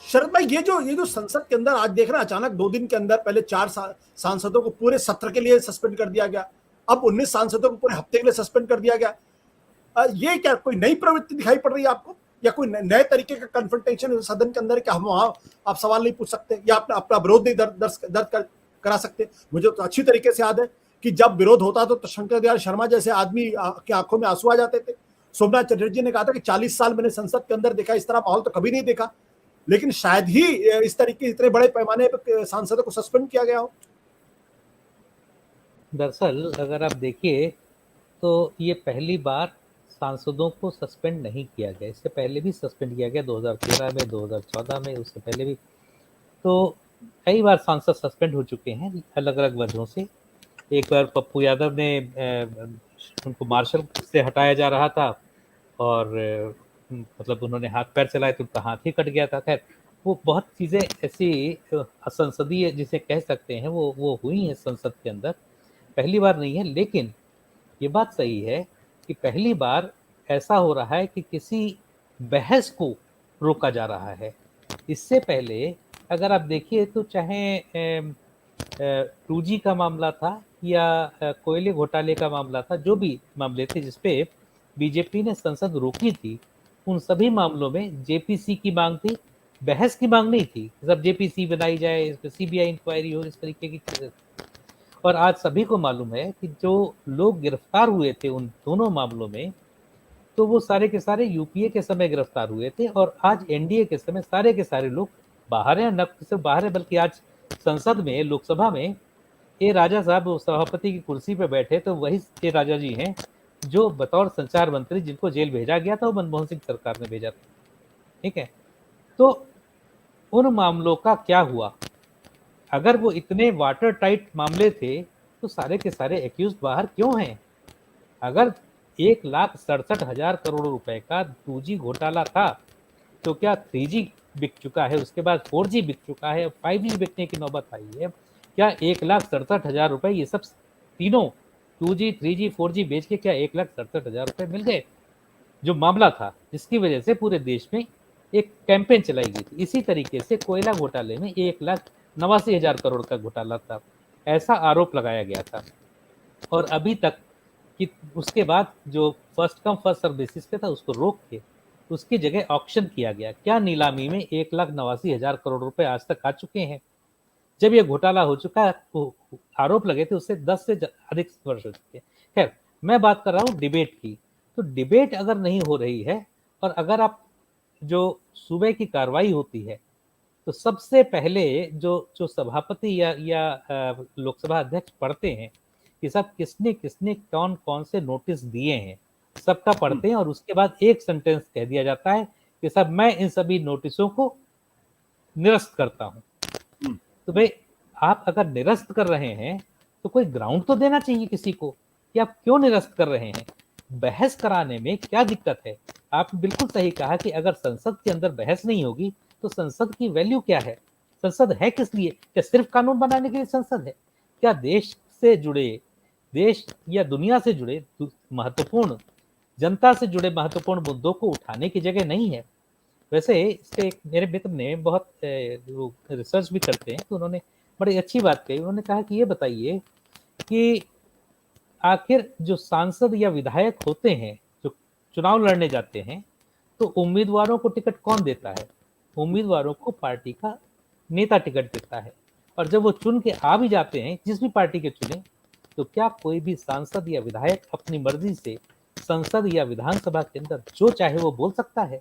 शरद भाई, ये जो संसद के अंदर आज देख रहे हैं, अचानक 2 दिन के अंदर पहले 4 सांसदों को पूरे सत्र के लिए सस्पेंड कर दिया गया, अब 19 सांसदों को पूरे हफ्ते के लिए सस्पेंड कर दिया गया। ये क्या कोई नई प्रवृत्ति दिखाई पड़ रही है आपको, या कोई नए तरीके का कन्फ्रंटेशन सदन के अंदर, क्या हम वहां आप सवाल नहीं पूछ सकते या अपना विरोध नहीं दर्ज करा सकते? मुझे तो अच्छी तरीके से याद है कि जब विरोध होता तो शंकर दयाल शर्मा जैसे आदमी के आंखों में आंसू आ जाते थे। सोमनाथ चटर्जी ने कहा था कि 40 साल मैंने संसद के अंदर देखा, इस तरह माहौल तो कभी नहीं देखा। लेकिन शायद ही इस तरीके इतने बड़े पैमाने पर सांसदों को सस्पेंड किया गया हो। दरअसल अगर आप देखिए तो ये पहली बार सांसदों को सस्पेंड नहीं किया गया, इससे पहले भी सस्पेंड किया गया 2013 में, 2014 में, उससे पहले भी। तो कई बार सांसद सस्पेंड हो चुके हैं अलग अलग वजहों से। एक बार पप्पू यादव ने उनको मार्शल से हटाया जा रहा था और मतलब उन्होंने हाथ पैर चलाए तो उनका हाथ ही कट गया था। खैर, वो बहुत चीज़ें ऐसी असंसदीय जिसे कह सकते हैं वो हुई हैं संसद के अंदर, पहली बार नहीं है। लेकिन ये बात सही है कि पहली बार ऐसा हो रहा है कि किसी बहस को रोका जा रहा है। इससे पहले अगर आप देखिए तो चाहे 2G का मामला था या कोयले घोटाले का मामला था, जो भी मामले थे जिसपे बीजेपी ने संसद रोकी थी, उन सभी मामलों में जेपीसी की मांग थी, बहस की मांग नहीं थी। सब जेपीसी बनाई जाए, इस पर सीबीआई इंक्वायरी हो, इस तरीके की चीजें। और आज सभी को मालूम है कि जो लोग गिरफ्तार हुए थे उन दोनों मामलों में, तो वो सारे के सारे यूपीए के समय गिरफ्तार हुए थे, और आज एनडीए के समय सारे के सारे लोग बाहर हैं। न सिर्फ बाहर है बल्कि आज संसद में, लोकसभा में ए राजा साहब वो सभापति की कुर्सी पे बैठे, तो वही ए राजा जी हैं जो बतौर संचार मंत्री जिनको जेल भेजा गया था, वो मनमोहन सिंह सरकार ने भेजा था। ठीक है, तो उन मामलों का क्या हुआ? अगर वो इतने वाटर टाइट मामले थे तो सारे के सारे एक्यूज बाहर क्यों हैं? अगर 1,67,000 करोड़ रुपए का 2G घोटाला था, तो क्या 3G बिक चुका है, उसके बाद 4G बिक चुका है, 5G बिकने की नौबत आई है? क्या 1,67,000 रुपए ये सब तीनों 2G 3G 4G बेच के क्या 1,67,000 रुपए मिल गए? जो मामला था जिसकी वजह से पूरे देश में एक कैंपेन चलाई गई थी। इसी तरीके से कोयला घोटाले में 1,89,000 करोड़ का घोटाला था, ऐसा आरोप लगाया गया था। और अभी तक कि उसके बाद जो first come first serve basis पे था उसको रोक के उसकी जगह ऑक्शन किया गया। क्या नीलामी में 1,89,000 करोड़ रुपए आज तक आ चुके हैं। जब ये घोटाला हो चुका है, तो आरोप लगे थे उससे 10 से अधिक वर्ष हो चुके हैं। खैर, मैं बात कर रहा हूँ डिबेट की। तो डिबेट अगर नहीं हो रही है और अगर आप जो सुबह की कार्रवाई होती है, तो सबसे पहले जो जो सभापति या लोकसभा अध्यक्ष पढ़ते हैं कि सब किसने किसने कौन कौन से नोटिस दिए हैं, सबका पढ़ते हैं, और उसके बाद एक सेंटेंस कह दिया जाता है कि सब मैं इन सभी नोटिसों को निरस्त करता हूं। तो भाई, आप अगर निरस्त कर रहे हैं तो कोई ग्राउंड तो देना चाहिए किसी को कि आप क्यों निरस्त कर रहे हैं। बहस कराने में क्या दिक्कत है? आपने बिल्कुल सही कहा कि अगर संसद के अंदर बहस नहीं होगी तो संसद की वैल्यू क्या है? संसद है किस लिए? क्या सिर्फ कानून बनाने के लिए संसद है? क्या देश से जुड़े, देश या दुनिया से जुड़े महत्वपूर्ण, जनता से जुड़े महत्वपूर्ण मुद्दों को उठाने की जगह नहीं है? वैसे इस पे एक मेरे मित्र ने बहुत रिसर्च भी करते हैं, तो उन्होंने बड़ी अच्छी बात कही। उन्होंने कहा कि ये बताइए कि आखिर जो सांसद या विधायक होते हैं जो चुनाव लड़ने जाते हैं, तो उम्मीदवारों को टिकट कौन देता है? उम्मीदवारों को पार्टी का नेता टिकट देता है। और जब वो चुन के आ भी जाते हैं, जिस भी पार्टी के चुने, तो क्या कोई भी सांसद या विधायक अपनी मर्जी से संसद या विधानसभा के अंदर जो चाहे वो बोल सकता है?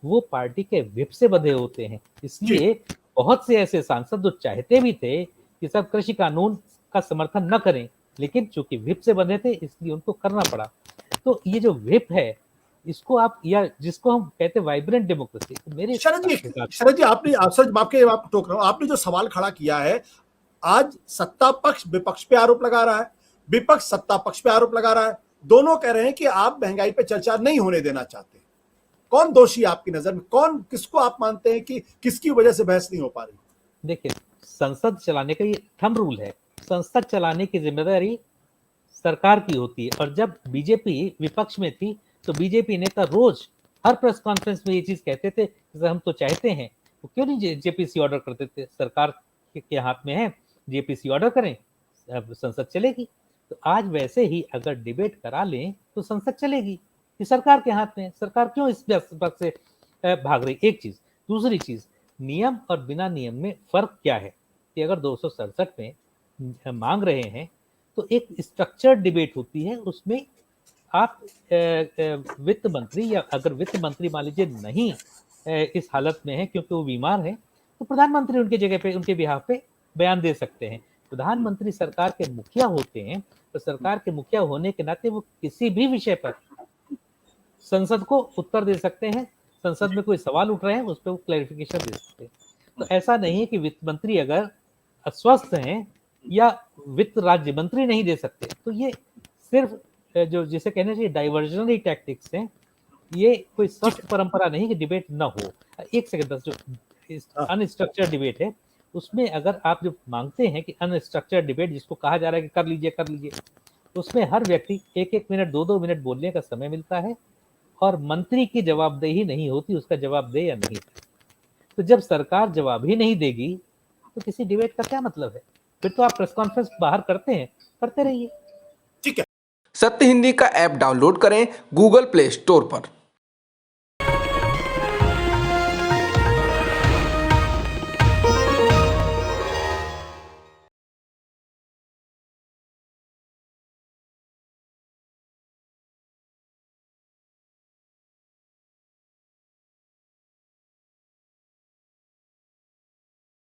वो पार्टी के व्हिप से बंधे होते हैं। इसलिए बहुत से ऐसे सांसद जो चाहते भी थे कि सब कृषि कानून का समर्थन न करें, लेकिन चूंकि व्हिप से बंधे थे इसलिए उनको करना पड़ा। तो ये जो व्हिप है, इसको आप, या जिसको हम कहते हैं वाइब्रेंट डेमोक्रेसी, तो मेरे शरद जी, आपने सर आप टोक रहा हूं, आपने जो सवाल खड़ा किया है, आज सत्ता पक्ष विपक्ष पे आरोप लगा रहा है, विपक्ष सत्ता पक्ष पे आरोप लगा रहा है, दोनों कह रहे हैं कि आप महंगाई पे चर्चा नहीं होने देना चाहते। कौन दोषी है आपकी नजर में? कौन, किसको आप मानते हैं कि किसकी वजह से बहस नहीं हो पा रही? देखिए, संसद चलाने का ये थंब रूल है, संसद चलाने की जिम्मेदारी सरकार की होती है। और जब बीजेपी विपक्ष में थी तो बीजेपी नेता रोज हर प्रेस कॉन्फ्रेंस में ये चीज कहते थे कि हम तो चाहते हैं वो क्यों नहीं जेपीसी ऑर्डर करते थे? सरकार के हाथ में है, जेपीसी ऑर्डर करें, अब संसद चलेगी। तो आज वैसे ही अगर डिबेट करा लें तो संसद चलेगी, ये सरकार के हाथ में है। सरकार क्यों इस बात से भाग रही? एक चीज। दूसरी चीज, नियम और बिना नियम में फर्क क्या है कि अगर 267 में मांग रहे हैं तो एक स्ट्रक्चर्ड डिबेट होती है, उसमें आप वित्त मंत्री, या अगर वित्त मंत्री मान लीजिए नहीं इस हालत में है क्योंकि वो बीमार है, तो प्रधानमंत्री उनके जगह पे, उनके बिहाफ पे बयान दे सकते हैं। प्रधानमंत्री सरकार के मुखिया होते हैं, तो सरकार के मुखिया होने के नाते वो किसी भी विषय पर संसद को उत्तर दे सकते हैं। संसद में कोई सवाल उठ रहे हैं, उस पर वो क्लैरिफिकेशन दे सकते हैं। तो ऐसा नहीं है कि वित्त मंत्री अगर अस्वस्थ हैं या वित्त राज्य मंत्री नहीं दे सकते, तो ये सिर्फ जो जिसे कहना चाहिए डाइवर्जनरी टैक्टिक्स हैं। ये कोई स्वस्थ परंपरा नहीं कि डिबेट ना हो। एक सेकंड बस, जो अनस्ट्रक्चर्ड डिबेट है उसमें अगर आप जो मांगते हैं कि अनस्ट्रक्चर्ड डिबेट जिसको कहा जा रहा है कि कर लीजिए, उसमें हर व्यक्ति 1-1 मिनट 2-2 मिनट बोलने का समय मिलता है और मंत्री की जवाबदेही नहीं होती उसका जवाब दे या नहीं। तो जब सरकार जवाब ही नहीं देगी तो किसी डिबेट का क्या मतलब है? फिर तो आप प्रेस कॉन्फ्रेंस बाहर करते हैं, करते रहिए। ठीक है। सत्य हिंदी का ऐप डाउनलोड करें गूगल प्ले स्टोर पर।